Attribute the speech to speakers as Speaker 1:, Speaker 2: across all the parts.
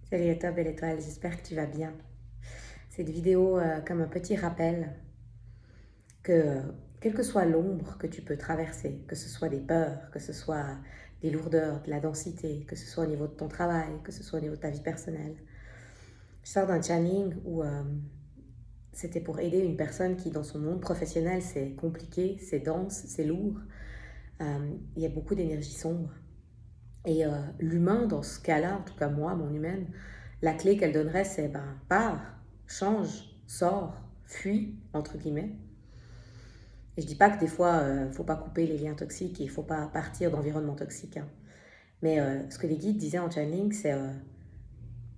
Speaker 1: Salut à toi, belle étoile, j'espère que tu vas bien. Cette vidéo comme un petit rappel que quelle que soit l'ombre que tu peux traverser, que ce soit des peurs, que ce soit des lourdeurs, de la densité, que ce soit au niveau de ton travail, que ce soit au niveau de ta vie personnelle. Je sors d'un channeling où c'était pour aider une personne qui dans son monde professionnel c'est compliqué, c'est dense, c'est lourd. Il y a beaucoup d'énergie sombre. Et l'humain, dans ce cas-là, en tout cas moi, mon humaine, la clé qu'elle donnerait, c'est pars, change, sors, fuis, entre guillemets. Et je dis pas que des fois, faut pas couper les liens toxiques et il faut pas partir d'environnements toxiques, hein. Mais ce que les guides disaient en channeling, c'est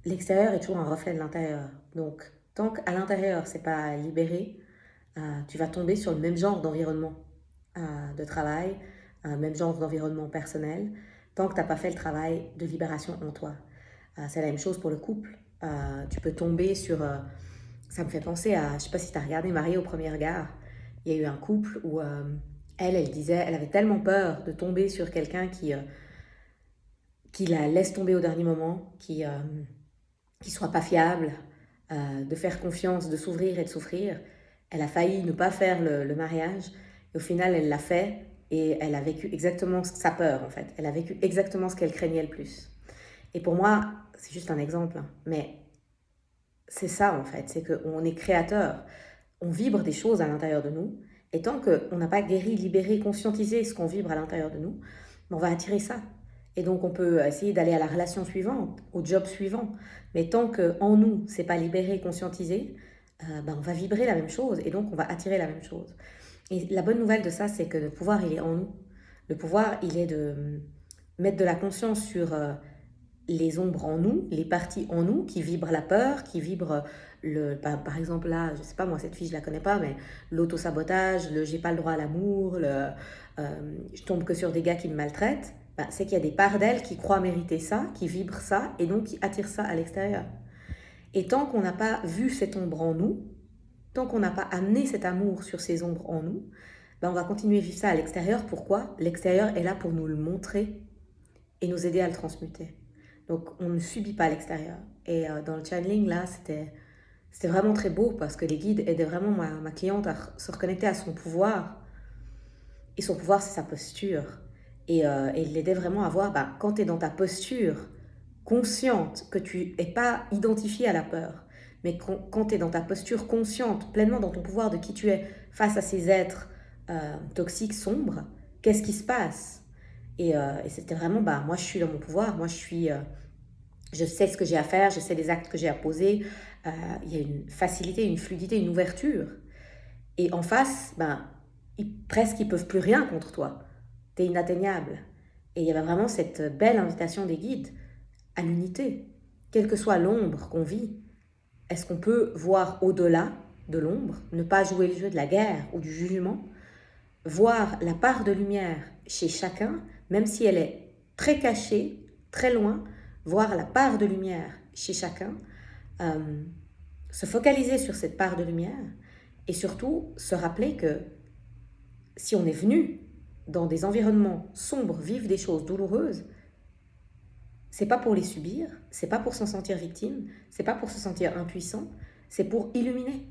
Speaker 1: l'extérieur est toujours un reflet de l'intérieur. Donc, tant qu'à l'intérieur, c'est pas libéré, tu vas tomber sur le même genre d'environnement de travail, même genre d'environnement personnel, tant que tu n'as pas fait le travail de libération en toi. C'est la même chose pour le couple. Tu peux tomber sur... ça me fait penser à... Je ne sais pas si tu as regardé Mariée au premier regard. Il y a eu un couple où elle disait... Elle avait tellement peur de tomber sur quelqu'un qui la laisse tomber au dernier moment, qui soit pas fiable, de faire confiance, de s'ouvrir et de souffrir. Elle a failli ne pas faire le mariage. Et au final, elle l'a fait. Et elle a vécu exactement sa peur, en fait. Elle a vécu exactement ce qu'elle craignait le plus. Et pour moi, c'est juste un exemple, hein, mais c'est ça en fait, c'est qu'on est créateur, on vibre des choses à l'intérieur de nous, et tant qu'on n'a pas guéri, libéré, conscientisé ce qu'on vibre à l'intérieur de nous, on va attirer ça. Et donc on peut essayer d'aller à la relation suivante, au job suivant, mais tant qu'en nous, c'est pas libéré, conscientisé, on va vibrer la même chose, et donc on va attirer la même chose. Et la bonne nouvelle de ça, c'est que le pouvoir, il est en nous. Le pouvoir, il est de mettre de la conscience sur les ombres en nous, les parties en nous qui vibrent la peur, qui vibrent par exemple là, je sais pas moi, cette fille je la connais pas, mais l'auto-sabotage, le j'ai pas le droit à l'amour, je tombe que sur des gars qui me maltraitent, c'est qu'il y a des parts d'elle qui croient mériter ça, qui vibrent ça et donc qui attirent ça à l'extérieur. Et tant qu'on n'a pas vu cette ombre en nous, tant qu'on n'a pas amené cet amour sur ces ombres en nous, on va continuer à vivre ça à l'extérieur. Pourquoi? L'extérieur est là pour nous le montrer et nous aider à le transmuter. Donc on ne subit pas l'extérieur. Et dans le channeling, là, c'était vraiment très beau parce que les guides aidaient vraiment ma cliente à se reconnecter à son pouvoir. Et son pouvoir, c'est sa posture. Et il l'aidait vraiment à voir, quand tu es dans ta posture consciente, que tu n'es pas identifié à la peur, mais quand tu es dans ta posture consciente, pleinement dans ton pouvoir de qui tu es face à ces êtres toxiques, sombres, qu'est-ce qui se passe? Et c'était vraiment, moi je suis dans mon pouvoir, moi je sais ce que j'ai à faire, je sais les actes que j'ai à poser. Il y a une facilité, une fluidité, une ouverture. Et en face, presque ils peuvent plus rien contre toi. Tu es inatteignable. Et il y avait vraiment cette belle invitation des guides à l'unité. Quelle que soit l'ombre qu'on vit, est-ce qu'on peut voir au-delà de l'ombre, ne pas jouer le jeu de la guerre ou du jugement, voir la part de lumière chez chacun, même si elle est très cachée, très loin, voir la part de lumière chez chacun, euh, se focaliser sur cette part de lumière et surtout se rappeler que si on est venu dans des environnements sombres, vivre des choses douloureuses, c'est pas pour les subir, c'est pas pour s'en sentir victime, c'est pas pour se sentir impuissant, c'est pour illuminer,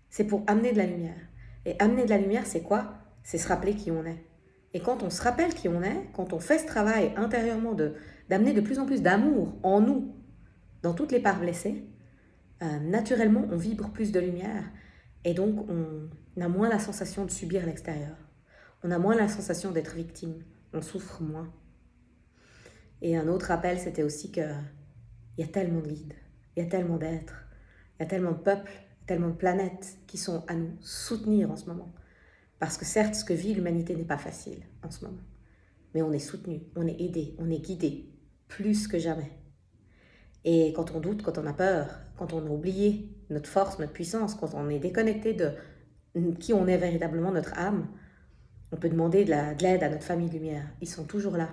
Speaker 1: c'est pour amener de la lumière. Et amener de la lumière, c'est quoi? C'est se rappeler qui on est. Et quand on se rappelle qui on est, quand on fait ce travail intérieurement d'amener de plus en plus d'amour en nous, dans toutes les parts blessées, naturellement, on vibre plus de lumière et donc on a moins la sensation de subir l'extérieur. On a moins la sensation d'être victime. On souffre moins. Et un autre rappel, c'était aussi qu'il y a tellement de guides, il y a tellement d'êtres, il y a tellement de peuples, tellement de planètes qui sont à nous soutenir en ce moment. Parce que certes, ce que vit l'humanité n'est pas facile en ce moment. Mais on est soutenu, on est aidé, on est guidé, plus que jamais. Et quand on doute, quand on a peur, quand on a oublié notre force, notre puissance, quand on est déconnecté de qui on est véritablement, notre âme, on peut demander de l'aide à notre famille de lumière. Ils sont toujours là.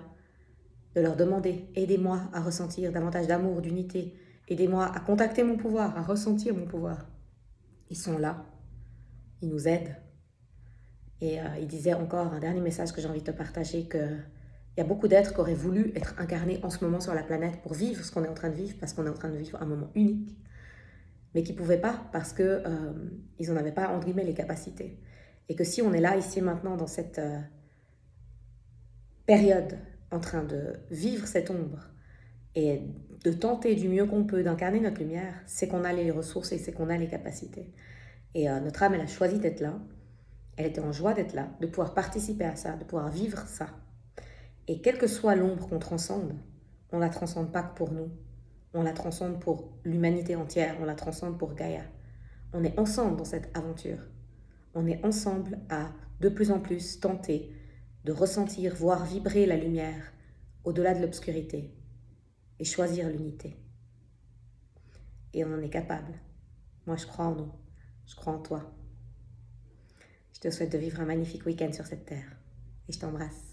Speaker 1: De leur demander, aidez-moi à ressentir davantage d'amour, d'unité. Aidez-moi à contacter mon pouvoir, à ressentir mon pouvoir. Ils sont là. Ils nous aident. Et il disait encore un dernier message que j'ai envie de te partager, qu'il Il y a beaucoup d'êtres qui auraient voulu être incarnés en ce moment sur la planète pour vivre ce qu'on est en train de vivre, parce qu'on est en train de vivre un moment unique, mais qui ne pouvaient pas parce que ils n'en avaient pas, entre guillemets, les capacités. Et que si on est là, ici, maintenant, dans cette période, en train de vivre cette ombre, et de tenter du mieux qu'on peut d'incarner notre lumière, c'est qu'on a les ressources et c'est qu'on a les capacités. Et notre âme, elle a choisi d'être là. Elle était en joie d'être là, de pouvoir participer à ça, de pouvoir vivre ça. Et quelle que soit l'ombre qu'on transcende, on ne la transcende pas que pour nous. On la transcende pour l'humanité entière, on la transcende pour Gaïa. On est ensemble dans cette aventure. On est ensemble à de plus en plus tenter de ressentir, voir vibrer la lumière au-delà de l'obscurité et choisir l'unité. Et on en est capable. Moi, je crois en nous. Je crois en toi. Je te souhaite de vivre un magnifique week-end sur cette terre. Et je t'embrasse.